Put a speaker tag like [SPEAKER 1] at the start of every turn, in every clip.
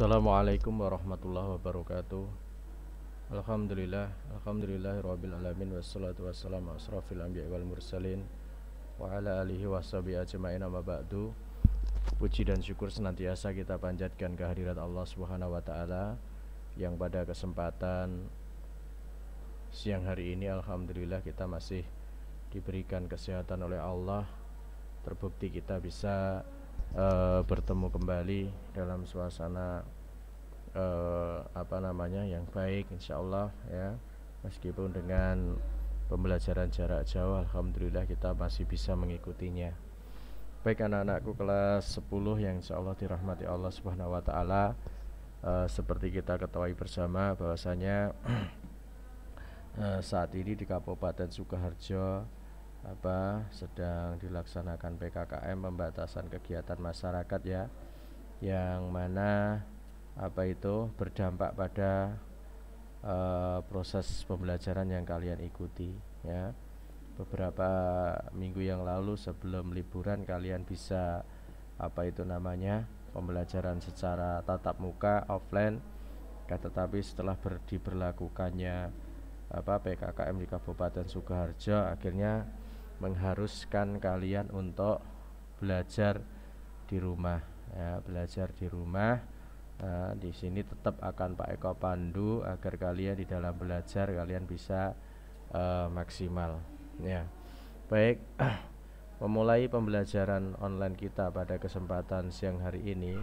[SPEAKER 1] Assalamualaikum warahmatullahi wabarakatuh. Alhamdulillahirabbil alamin wassalatu wassalamu asrafil anbiya'i wal mursalin wa ala alihi washabihi ajmain amma ba'du. Puji dan syukur senantiasa kita panjatkan kehadirat Allah Subhanahu wa taala yang pada kesempatan siang hari ini alhamdulillah kita masih diberikan kesehatan oleh Allah. Terbukti kita bisa bertemu kembali dalam suasana yang baik insyaallah ya, meskipun dengan pembelajaran jarak jauh alhamdulillah kita masih bisa mengikutinya. Baik anak-anakku kelas 10 yang insyaallah dirahmati Allah Subhanahu wa taala, seperti kita ketahui bersama bahwasanya saat ini di Kabupaten Sukoharjo sedang dilaksanakan PKKM, pembatasan kegiatan masyarakat ya, yang mana berdampak pada proses pembelajaran yang kalian ikuti ya. Beberapa minggu yang lalu sebelum liburan kalian bisa pembelajaran secara tatap muka offline, tetapi setelah diberlakukannya PKKM di Kabupaten Sukoharjo akhirnya mengharuskan kalian untuk belajar di rumah ya, belajar di rumah. Di sini tetap akan Pak Eko pandu agar kalian di dalam belajar kalian bisa maksimal ya. Baik, memulai pembelajaran online kita pada kesempatan siang hari ini,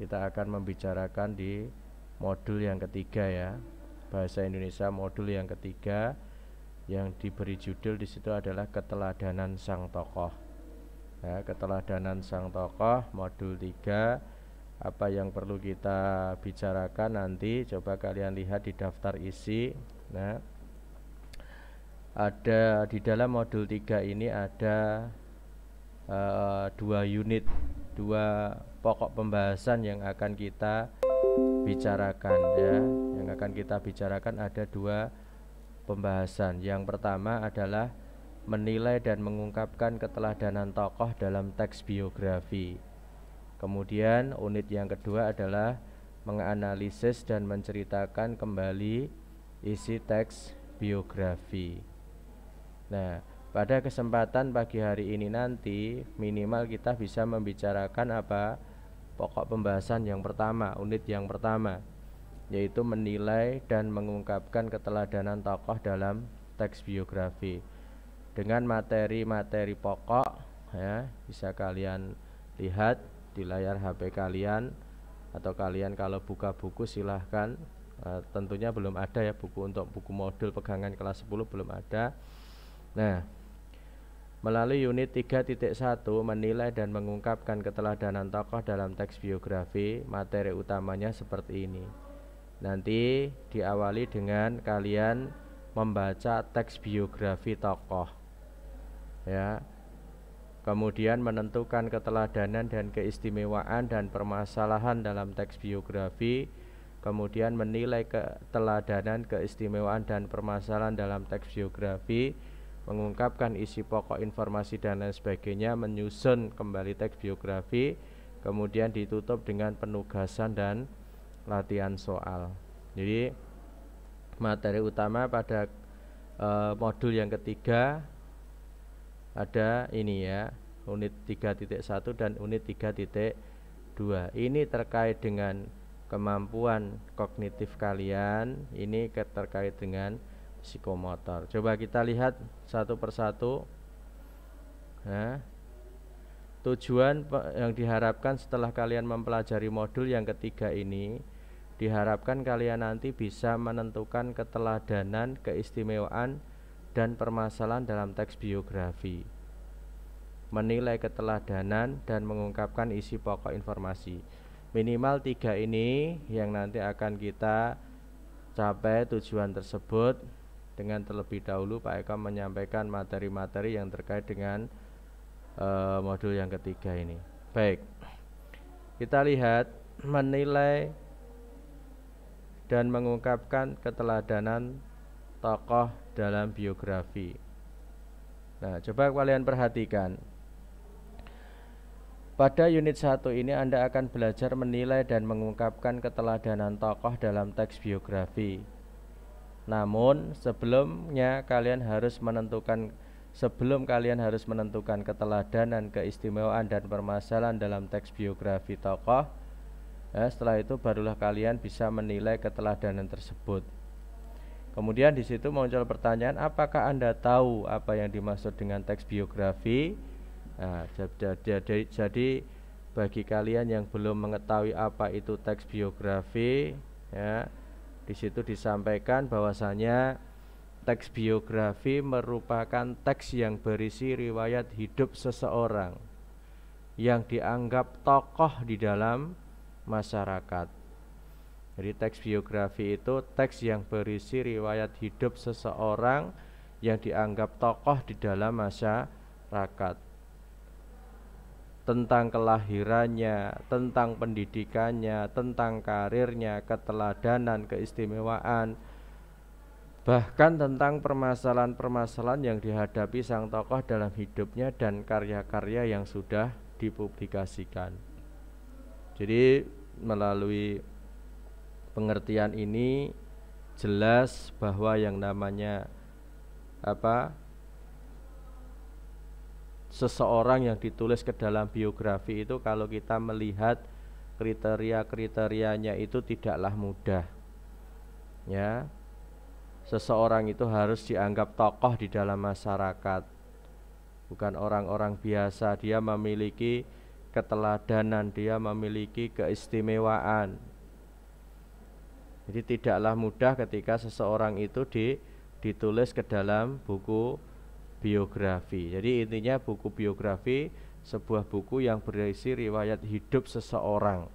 [SPEAKER 1] kita akan membicarakan di modul yang ketiga ya, Bahasa Indonesia modul yang ketiga, yang diberi judul di situ adalah keteladanan sang tokoh. Ya, keteladanan sang tokoh modul 3. Apa yang perlu kita bicarakan nanti coba kalian lihat di daftar isi. Nah, ada di dalam modul 3 ini ada 2 unit, 2 pokok pembahasan yang akan kita bicarakan ya. Yang akan kita bicarakan ada 2 pembahasan. Yang pertama adalah menilai dan mengungkapkan keteladanan tokoh dalam teks biografi. Kemudian unit yang kedua adalah menganalisis dan menceritakan kembali isi teks biografi. Nah, pada kesempatan pagi hari ini nanti minimal kita bisa membicarakan pokok pembahasan yang pertama, unit yang pertama, yaitu menilai dan mengungkapkan keteladanan tokoh dalam teks biografi dengan materi-materi pokok ya. Bisa kalian lihat di layar HP kalian, atau kalian kalau buka buku silahkan. Tentunya belum ada ya buku untuk buku modul pegangan kelas 10 belum ada. Nah, melalui unit 3.1 menilai dan mengungkapkan keteladanan tokoh dalam teks biografi, materi utamanya seperti ini. Nanti diawali dengan kalian membaca teks biografi tokoh ya. Kemudian menentukan keteladanan dan keistimewaan dan permasalahan dalam teks biografi. Kemudian menilai keteladanan, keistimewaan dan permasalahan dalam teks biografi, mengungkapkan isi pokok informasi dan lain sebagainya, menyusun kembali teks biografi. Kemudian ditutup dengan penugasan dan latihan soal. Jadi materi utama pada modul yang ketiga ada ini ya, unit 3.1 dan unit 3.2. Ini terkait dengan kemampuan kognitif kalian, ini terkait dengan psikomotor. Coba kita lihat satu persatu. Nah, tujuan yang diharapkan setelah kalian mempelajari modul yang ketiga ini, diharapkan kalian nanti bisa menentukan keteladanan, keistimewaan dan permasalahan dalam teks biografi, menilai keteladanan dan mengungkapkan isi pokok informasi. Minimal 3 ini yang nanti akan kita capai tujuan tersebut. Dengan terlebih dahulu Pak Eka menyampaikan materi-materi yang terkait dengan modul yang ketiga ini. Baik, kita lihat menilai dan mengungkapkan keteladanan tokoh dalam biografi. Nah, coba kalian perhatikan Pada unit 1 ini Anda akan belajar menilai dan mengungkapkan keteladanan tokoh dalam teks biografi. Namun sebelum kalian harus menentukan keteladanan, keistimewaan dan permasalahan dalam teks biografi tokoh, setelah itu barulah kalian bisa menilai keteladanan tersebut. Kemudian di situ muncul pertanyaan, apakah Anda tahu apa yang dimaksud dengan teks biografi? Nah, jadi bagi kalian yang belum mengetahui apa itu teks biografi, ya, di situ disampaikan bahwasanya teks biografi merupakan teks yang berisi riwayat hidup seseorang yang dianggap tokoh di dalam masyarakat. Jadi teks biografi itu teks yang berisi riwayat hidup seseorang yang dianggap tokoh di dalam masyarakat. Tentang kelahirannya, tentang pendidikannya, tentang karirnya, keteladanan, keistimewaan, bahkan tentang permasalahan-permasalahan yang dihadapi sang tokoh dalam hidupnya dan karya-karya yang sudah dipublikasikan. Jadi melalui pengertian ini jelas bahwa yang namanya seseorang yang ditulis ke dalam biografi itu, kalau kita melihat kriteria-kriterianya itu tidaklah mudah. Ya. Seseorang itu harus dianggap tokoh di dalam masyarakat. Bukan orang-orang biasa, dia memiliki keteladanan, dia memiliki keistimewaan. Jadi tidaklah mudah ketika seseorang itu ditulis ke dalam buku biografi. Jadi intinya buku biografi sebuah buku yang berisi riwayat hidup seseorang.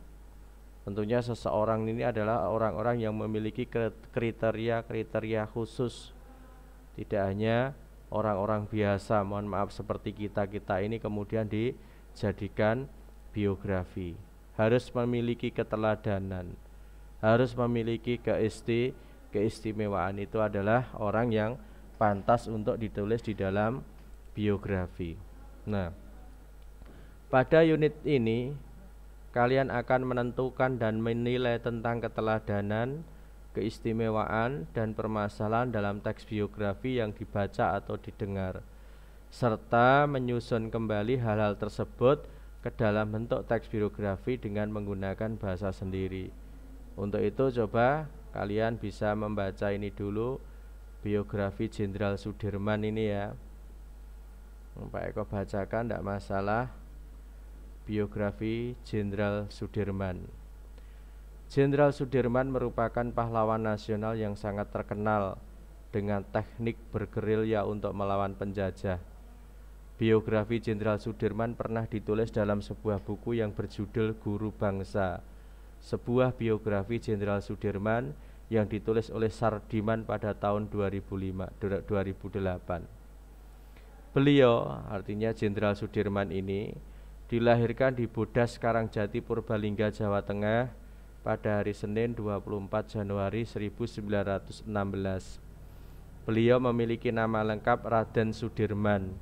[SPEAKER 1] Tentunya seseorang ini adalah orang-orang yang memiliki kriteria-kriteria khusus. Tidak hanya orang-orang biasa, mohon maaf seperti kita ini kemudian dijadikan biografi. Harus memiliki keteladanan, harus memiliki keistimewaan. Itu adalah orang yang pantas untuk ditulis di dalam biografi. Nah, pada unit ini kalian akan menentukan dan menilai tentang keteladanan, keistimewaan dan permasalahan dalam teks biografi yang dibaca atau didengar, serta menyusun kembali hal-hal tersebut ke dalam bentuk teks biografi dengan menggunakan bahasa sendiri. Untuk itu coba kalian bisa membaca ini dulu, biografi Jenderal Sudirman ini ya. Pak Eko bacakan, tidak masalah. Biografi Jenderal Sudirman. Jenderal Sudirman merupakan pahlawan nasional yang sangat terkenal dengan teknik bergerilya untuk melawan penjajah. Biografi Jenderal Sudirman pernah ditulis dalam sebuah buku yang berjudul Guru Bangsa. Sebuah biografi Jenderal Sudirman yang ditulis oleh Sardiman pada tahun 2008. Beliau, artinya Jenderal Sudirman ini, dilahirkan di Bodas Karangjati, Purbalingga, Jawa Tengah pada hari Senin 24 Januari 1916. Beliau memiliki nama lengkap Raden Sudirman,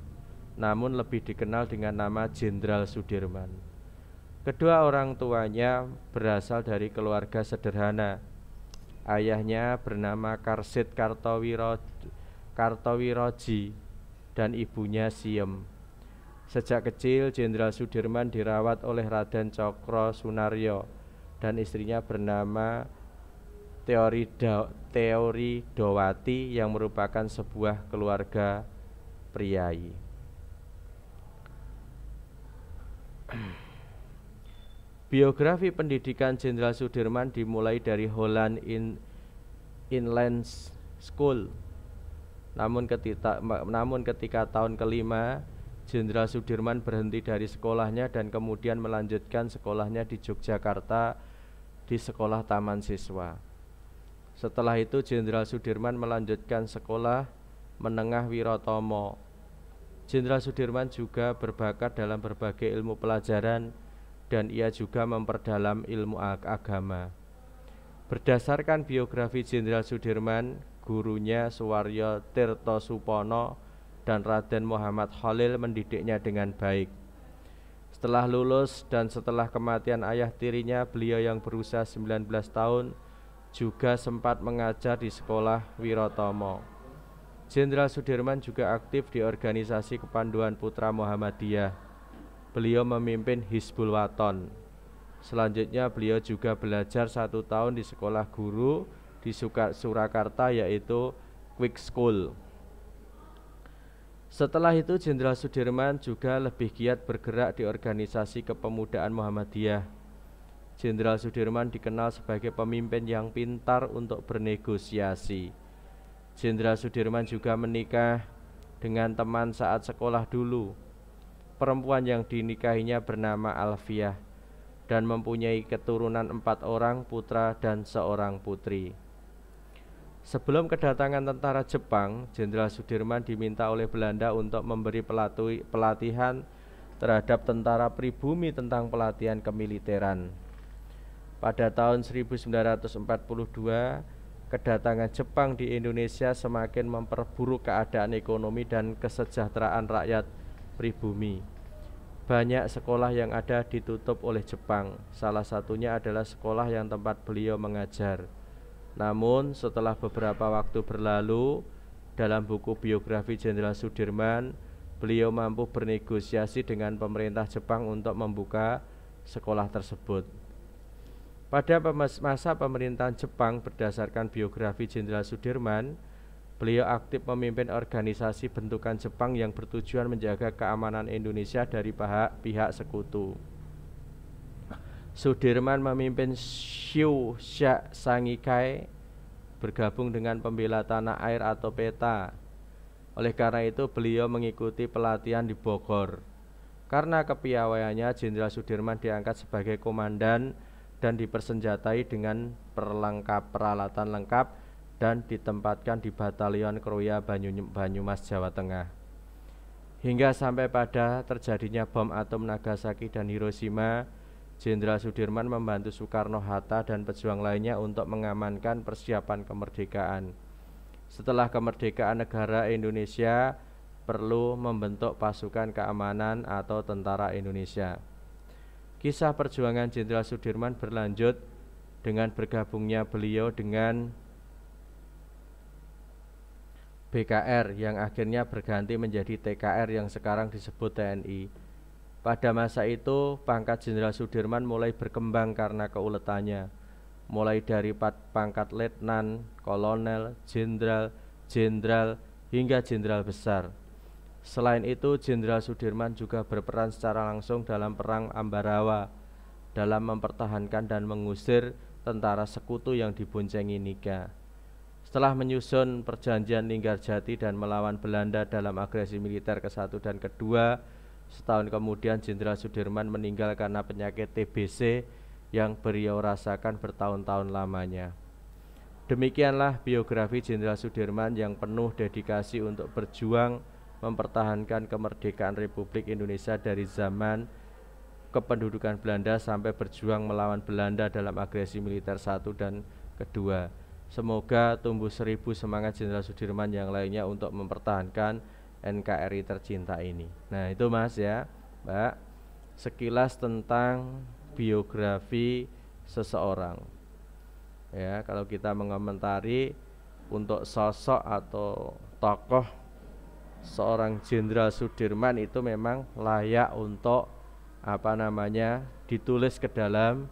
[SPEAKER 1] namun lebih dikenal dengan nama Jenderal Sudirman. Kedua orang tuanya berasal dari keluarga sederhana. Ayahnya bernama Karsid Kartowiroji dan ibunya Siem. Sejak kecil Jenderal Sudirman dirawat oleh Raden Cokro Sunaryo dan istrinya bernama Teori Dowati yang merupakan sebuah keluarga priai. Biografi pendidikan Jenderal Sudirman dimulai dari Holland Inland School. Namun ketika tahun kelima, Jenderal Sudirman berhenti dari sekolahnya dan kemudian melanjutkan sekolahnya di Yogyakarta di Sekolah Taman Siswa. Setelah itu Jenderal Sudirman melanjutkan sekolah menengah Wirotomo. Jenderal Sudirman juga berbakat dalam berbagai ilmu pelajaran dan ia juga memperdalam ilmu agama. Berdasarkan biografi Jenderal Sudirman, gurunya Suwaryo Tirtosupono dan Raden Muhammad Khalil mendidiknya dengan baik. Setelah lulus dan setelah kematian ayah tirinya, beliau yang berusia 19 tahun juga sempat mengajar di sekolah Wirotomo. Jenderal Sudirman juga aktif di organisasi Kepanduan Putra Muhammadiyah. Beliau memimpin Hizbul Waton. Selanjutnya beliau juga belajar 1 tahun di sekolah guru di Surakarta, yaitu Quick School. Setelah itu Jenderal Sudirman juga lebih giat bergerak di organisasi kepemudaan Muhammadiyah. Jenderal Sudirman dikenal sebagai pemimpin yang pintar untuk bernegosiasi. Jenderal Sudirman juga menikah dengan teman saat sekolah dulu. Perempuan yang dinikahinya bernama Alfiah dan mempunyai keturunan 4 orang putra dan 1 putri. Sebelum kedatangan tentara Jepang, Jenderal Sudirman diminta oleh Belanda untuk memberi pelatihan terhadap tentara pribumi tentang pelatihan kemiliteran. Pada tahun 1942, kedatangan Jepang di Indonesia semakin memperburuk keadaan ekonomi dan kesejahteraan rakyat pribumi. Banyak sekolah yang ada ditutup oleh Jepang, salah satunya adalah sekolah yang tempat beliau mengajar. Namun setelah beberapa waktu berlalu, dalam buku biografi Jenderal Sudirman, beliau mampu bernegosiasi dengan pemerintah Jepang untuk membuka sekolah tersebut. Pada masa pemerintahan Jepang, berdasarkan biografi Jenderal Sudirman, beliau aktif memimpin organisasi bentukan Jepang yang bertujuan menjaga keamanan Indonesia dari pihak sekutu. Sudirman memimpin Shūsha Sangikai, bergabung dengan pembela tanah air atau PETA. Oleh karena itu beliau mengikuti pelatihan di Bogor. Karena kepiawaiannya, Jenderal Sudirman diangkat sebagai komandan dan dipersenjatai dengan peralatan lengkap dan ditempatkan di Batalion Kroya Banyumas, Jawa Tengah. Hingga sampai pada terjadinya bom atom Nagasaki dan Hiroshima, Jenderal Sudirman membantu Soekarno-Hatta dan pejuang lainnya untuk mengamankan persiapan kemerdekaan. Setelah kemerdekaan negara Indonesia, perlu membentuk pasukan keamanan atau Tentara Indonesia. Kisah perjuangan Jenderal Sudirman berlanjut dengan bergabungnya beliau dengan BKR yang akhirnya berganti menjadi TKR yang sekarang disebut TNI. Pada masa itu, pangkat Jenderal Sudirman mulai berkembang karena keuletannya, mulai dari pangkat letnan, kolonel, jenderal, hingga jenderal besar. Selain itu, Jenderal Sudirman juga berperan secara langsung dalam Perang Ambarawa, dalam mempertahankan dan mengusir tentara sekutu yang diboncengi Nika. Setelah menyusun perjanjian Linggarjati dan melawan Belanda dalam agresi militer ke-1 dan ke-2, setahun kemudian Jenderal Sudirman meninggal karena penyakit TBC yang beliau rasakan bertahun-tahun lamanya. Demikianlah biografi Jenderal Sudirman yang penuh dedikasi untuk berjuang mempertahankan kemerdekaan Republik Indonesia dari zaman kependudukan Belanda sampai berjuang melawan Belanda dalam agresi militer 1 dan ke-2. Semoga tumbuh 1000 semangat Jenderal Sudirman yang lainnya untuk mempertahankan NKRI tercinta ini. Nah itu Mas ya, Mbak, sekilas tentang biografi seseorang. Ya, kalau kita mengomentari untuk sosok atau tokoh seorang Jenderal Sudirman itu memang layak untuk ditulis ke dalam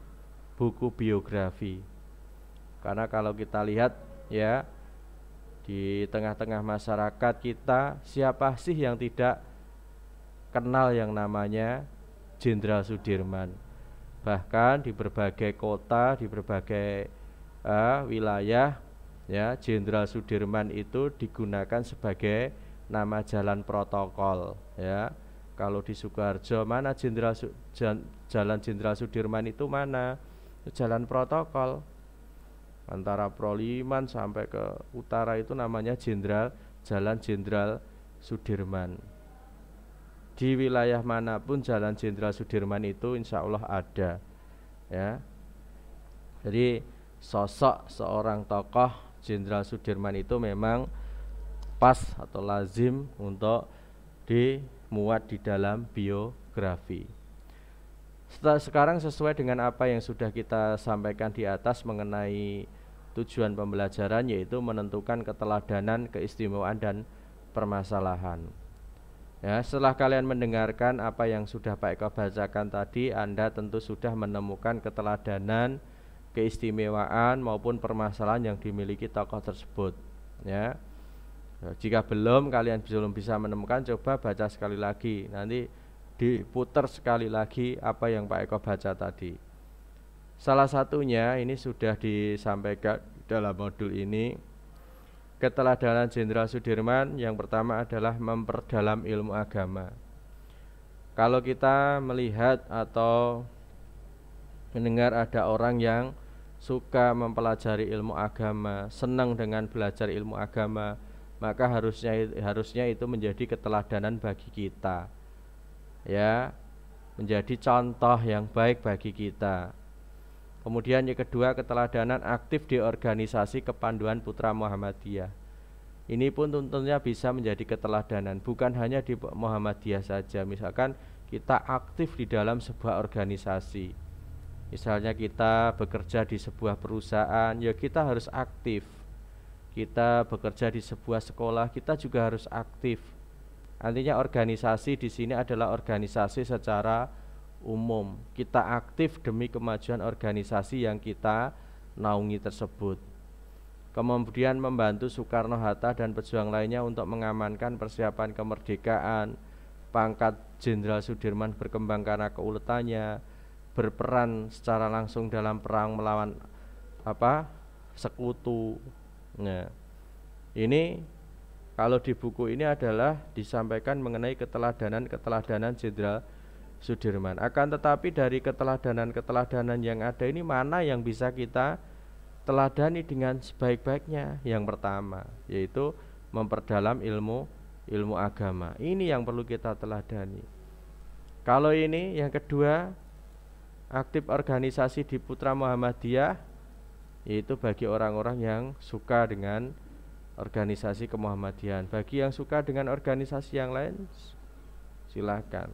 [SPEAKER 1] buku biografi. Karena kalau kita lihat ya, di tengah-tengah masyarakat kita, siapa sih yang tidak kenal yang namanya Jenderal Sudirman? Bahkan di berbagai kota, di berbagai wilayah, ya, Jenderal Sudirman itu digunakan sebagai nama jalan protokol. Ya, kalau di Sukoharjo mana jalan Jenderal Sudirman itu mana? Jalan protokol. Antara Proliman sampai ke utara itu namanya Jalan Jenderal Sudirman. Di wilayah manapun Jalan Jenderal Sudirman itu insya Allah ada. Ya, jadi sosok seorang tokoh Jenderal Sudirman itu memang pas atau lazim untuk dimuat di dalam biografi. Sekarang sesuai dengan apa yang sudah kita sampaikan di atas mengenai tujuan pembelajaran, yaitu menentukan keteladanan, keistimewaan, dan permasalahan. Ya, setelah kalian mendengarkan apa yang sudah Pak Eko bacakan tadi, Anda tentu sudah menemukan keteladanan, keistimewaan maupun permasalahan yang dimiliki tokoh tersebut. Ya, jika belum, kalian belum bisa menemukan, coba baca sekali lagi. Nanti diputar sekali lagi apa yang Pak Eko baca tadi. Salah satunya ini sudah disampaikan dalam modul ini. Keteladanan Jenderal Sudirman yang pertama adalah memperdalam ilmu agama. Kalau kita melihat atau mendengar ada orang yang suka mempelajari ilmu agama, senang dengan belajar ilmu agama, maka harusnya itu menjadi keteladanan bagi kita. Ya, menjadi contoh yang baik bagi kita. Kemudian yang kedua, keteladanan aktif di organisasi Kepanduan Putra Muhammadiyah. Ini pun tentunya bisa menjadi keteladanan, bukan hanya di Muhammadiyah saja. Misalkan kita aktif di dalam sebuah organisasi. Misalnya kita bekerja di sebuah perusahaan, ya kita harus aktif. Kita bekerja di sebuah sekolah, kita juga harus aktif. Artinya organisasi di sini adalah organisasi secara umum. Kita aktif demi kemajuan organisasi yang kita naungi tersebut. Kemudian membantu Soekarno-Hatta dan pejuang lainnya untuk mengamankan persiapan kemerdekaan. Pangkat Jenderal Sudirman berkembang karena keuletannya, berperan secara langsung dalam perang melawan sekutu. Nah, ini kalau di buku ini adalah disampaikan mengenai keteladanan Jenderal Sudirman. Akan tetapi dari keteladanan yang ada ini, mana yang bisa kita teladani dengan sebaik-baiknya? Yang pertama yaitu memperdalam ilmu agama. Ini yang perlu kita teladani. Kalau ini yang kedua, aktif organisasi di Putra Muhammadiyah, yaitu bagi orang-orang yang suka dengan organisasi kemuhammadiyahan. Bagi yang suka dengan organisasi yang lain, silakan.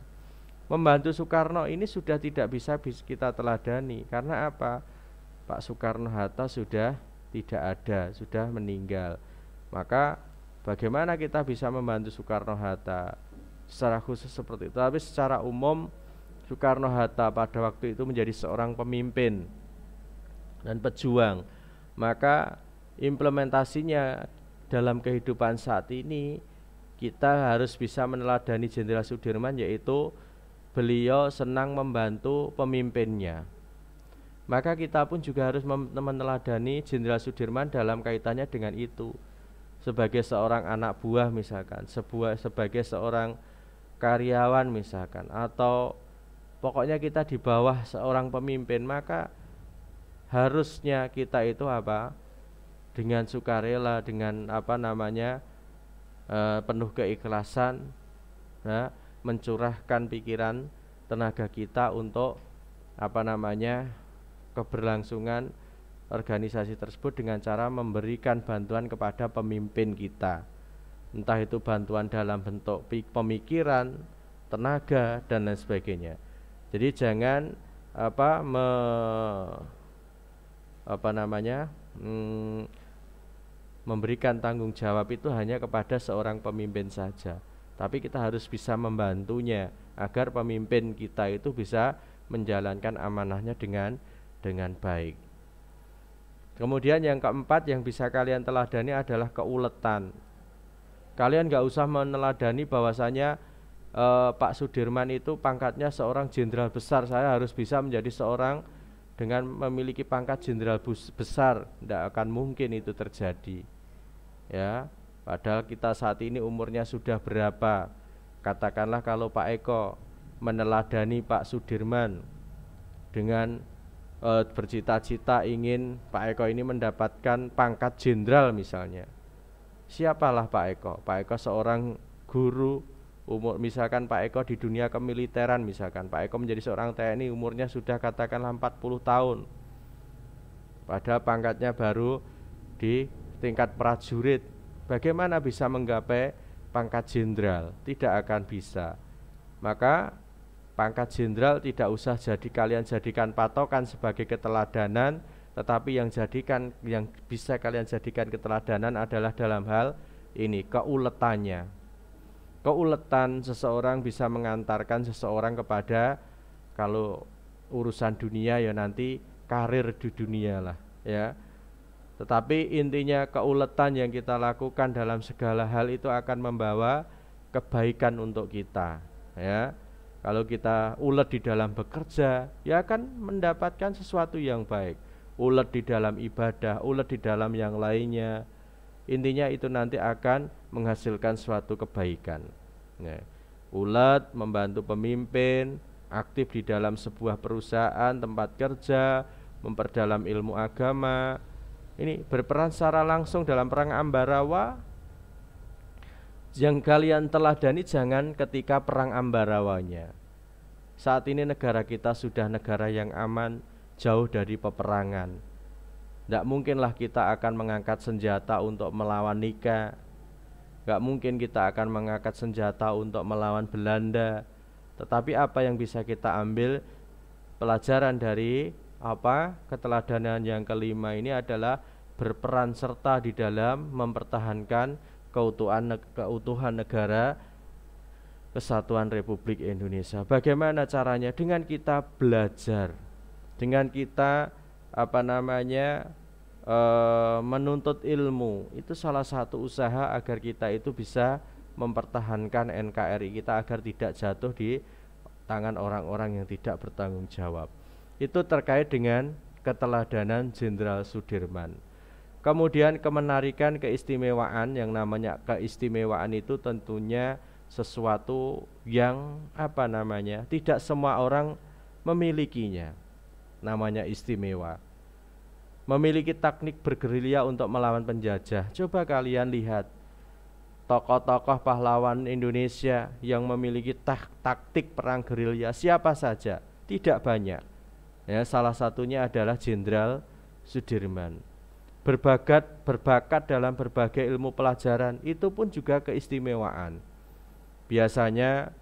[SPEAKER 1] Membantu Soekarno ini sudah tidak bisa kita teladani. Karena apa? Pak Soekarno-Hatta sudah tidak ada, sudah meninggal. Maka bagaimana kita bisa membantu Soekarno-Hatta secara khusus seperti itu? Tapi secara umum Soekarno-Hatta pada waktu itu menjadi seorang pemimpin dan pejuang. Maka implementasinya dalam kehidupan saat ini, kita harus bisa meneladani Jenderal Sudirman, yaitu beliau senang membantu pemimpinnya. Maka kita pun juga harus meneladani Jenderal Sudirman dalam kaitannya dengan itu. Sebagai seorang anak buah misalkan, sebagai seorang karyawan misalkan, atau pokoknya kita di bawah seorang pemimpin, maka harusnya kita itu dengan sukarela, dengan penuh keikhlasan, mencurahkan pikiran tenaga kita untuk keberlangsungan organisasi tersebut dengan cara memberikan bantuan kepada pemimpin kita. Entah itu bantuan dalam bentuk pemikiran, tenaga, dan lain sebagainya. Jadi jangan memberikan tanggung jawab itu hanya kepada seorang pemimpin saja, tapi kita harus bisa membantunya agar pemimpin kita itu bisa menjalankan amanahnya dengan baik. Kemudian yang keempat yang bisa kalian teladani adalah keuletan. Kalian gak usah meneladani bahwasanya Pak Sudirman itu pangkatnya seorang jenderal besar, saya harus bisa menjadi seorang dengan memiliki pangkat jenderal besar. Tidak akan mungkin itu terjadi. Ya, padahal kita saat ini umurnya sudah berapa? Katakanlah kalau Pak Eko meneladani Pak Sudirman dengan bercita-cita ingin Pak Eko ini mendapatkan pangkat jenderal misalnya. Siapalah Pak Eko? Pak Eko seorang guru, misalkan Pak Eko di dunia kemiliteran, misalkan Pak Eko menjadi seorang TNI, umurnya sudah katakanlah 40 tahun. Padahal pangkatnya baru di tingkat prajurit. Bagaimana bisa menggapai pangkat jenderal? Tidak akan bisa. Maka Pangkat jenderal tidak usah kalian jadikan patokan sebagai keteladanan, tetapi yang bisa kalian jadikan keteladanan adalah dalam hal ini, keuletannya. Keuletan seseorang bisa mengantarkan seseorang kepada, kalau urusan dunia ya nanti karir di dunia lah ya. Tetapi intinya keuletan yang kita lakukan dalam segala hal itu akan membawa kebaikan untuk kita ya. Kalau kita ulet di dalam bekerja, ya akan mendapatkan sesuatu yang baik. Ulet di dalam ibadah, ulet di dalam yang lainnya. Intinya itu nanti akan menghasilkan suatu kebaikan ya. Ulet membantu pemimpin, aktif di dalam sebuah perusahaan, tempat kerja, memperdalam ilmu agama. Ini berperan secara langsung dalam perang Ambarawa. Yang kalian teladani jangan ketika perang Ambarawanya. Saat ini negara kita sudah negara yang aman, jauh dari peperangan. Tidak mungkinlah kita akan mengangkat senjata untuk melawan Nika. Tidak mungkin kita akan mengangkat senjata untuk melawan Belanda. Tetapi apa yang bisa kita ambil pelajaran dari keteladanan yang kelima ini adalah berperan serta di dalam mempertahankan keutuhan negara Kesatuan Republik Indonesia. Bagaimana caranya? Dengan kita belajar, dengan kita menuntut ilmu. Itu salah satu usaha agar kita itu bisa mempertahankan NKRI kita agar tidak jatuh di tangan orang-orang yang tidak bertanggung jawab. Itu terkait dengan keteladanan Jenderal Sudirman. Kemudian kemenarikan, keistimewaan. Yang namanya keistimewaan itu tentunya sesuatu yang tidak semua orang memilikinya. Namanya istimewa. Memiliki teknik bergerilya untuk melawan penjajah. Coba kalian lihat tokoh-tokoh pahlawan Indonesia yang memiliki taktik perang gerilya siapa saja? Tidak banyak ya, salah satunya adalah Jenderal Sudirman. Berbakat dalam berbagai ilmu pelajaran, itu pun juga keistimewaan. Biasanya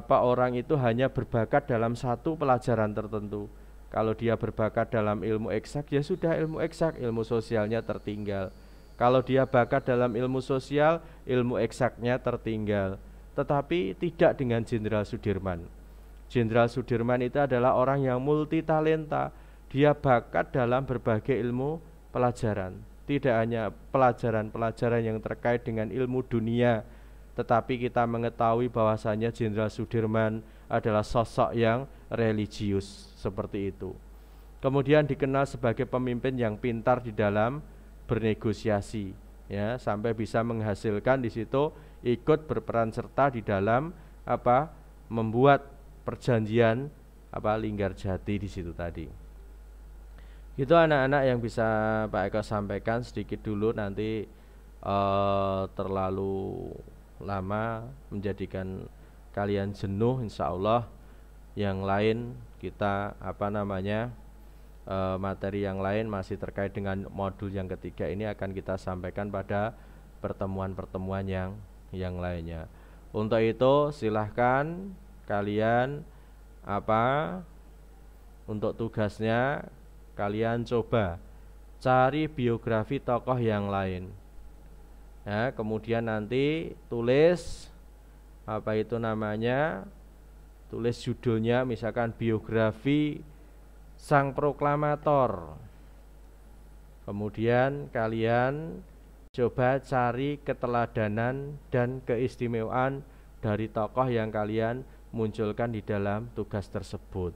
[SPEAKER 1] orang itu hanya berbakat dalam satu pelajaran tertentu. Kalau dia berbakat dalam ilmu eksak, ya sudah ilmu eksak, ilmu sosialnya tertinggal. Kalau dia bakat dalam ilmu sosial, ilmu eksaknya tertinggal. Tetapi tidak dengan Jenderal Sudirman. Jenderal Sudirman itu adalah orang yang multi talenta. Dia bakat dalam berbagai ilmu pelajaran, tidak hanya pelajaran-pelajaran yang terkait dengan ilmu dunia, tetapi kita mengetahui bahwasanya Jenderal Sudirman adalah sosok yang religius seperti itu. Kemudian dikenal sebagai pemimpin yang pintar di dalam bernegosiasi ya, sampai bisa menghasilkan di situ ikut berperan serta di dalam membuat perjanjian Linggarjati di situ tadi. Itu anak-anak yang bisa Pak Eko sampaikan sedikit dulu, nanti terlalu lama menjadikan kalian jenuh. Insya Allah yang lain kita materi yang lain masih terkait dengan modul yang ketiga ini akan kita sampaikan pada pertemuan-pertemuan yang lainnya. Untuk itu silahkan kalian untuk tugasnya kalian coba cari biografi tokoh yang lain ya, kemudian nanti tulis tulis judulnya, misalkan biografi Sang Proklamator. Kemudian kalian coba cari keteladanan dan keistimewaan dari tokoh yang kalian munculkan di dalam tugas tersebut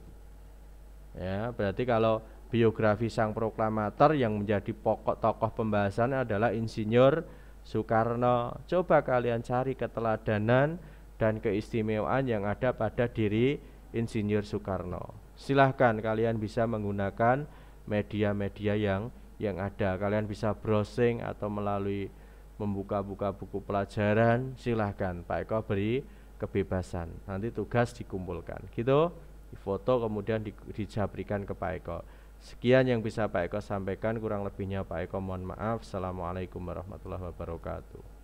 [SPEAKER 1] ya. Berarti kalau biografi Sang Proklamator yang menjadi pokok tokoh pembahasan adalah Insinyur Soekarno. Coba kalian cari keteladanan dan keistimewaan yang ada pada diri Insinyur Soekarno. Silahkan kalian bisa menggunakan media-media yang ada. Kalian bisa browsing atau melalui membuka-buka buku pelajaran. Silahkan, Pak Eko beri kebebasan. Nanti tugas dikumpulkan gitu, difoto kemudian dijabrikan ke Pak Eko. Sekian yang bisa Pak Eko sampaikan, kurang lebihnya Pak Eko mohon maaf. Assalamualaikum warahmatullahi wabarakatuh.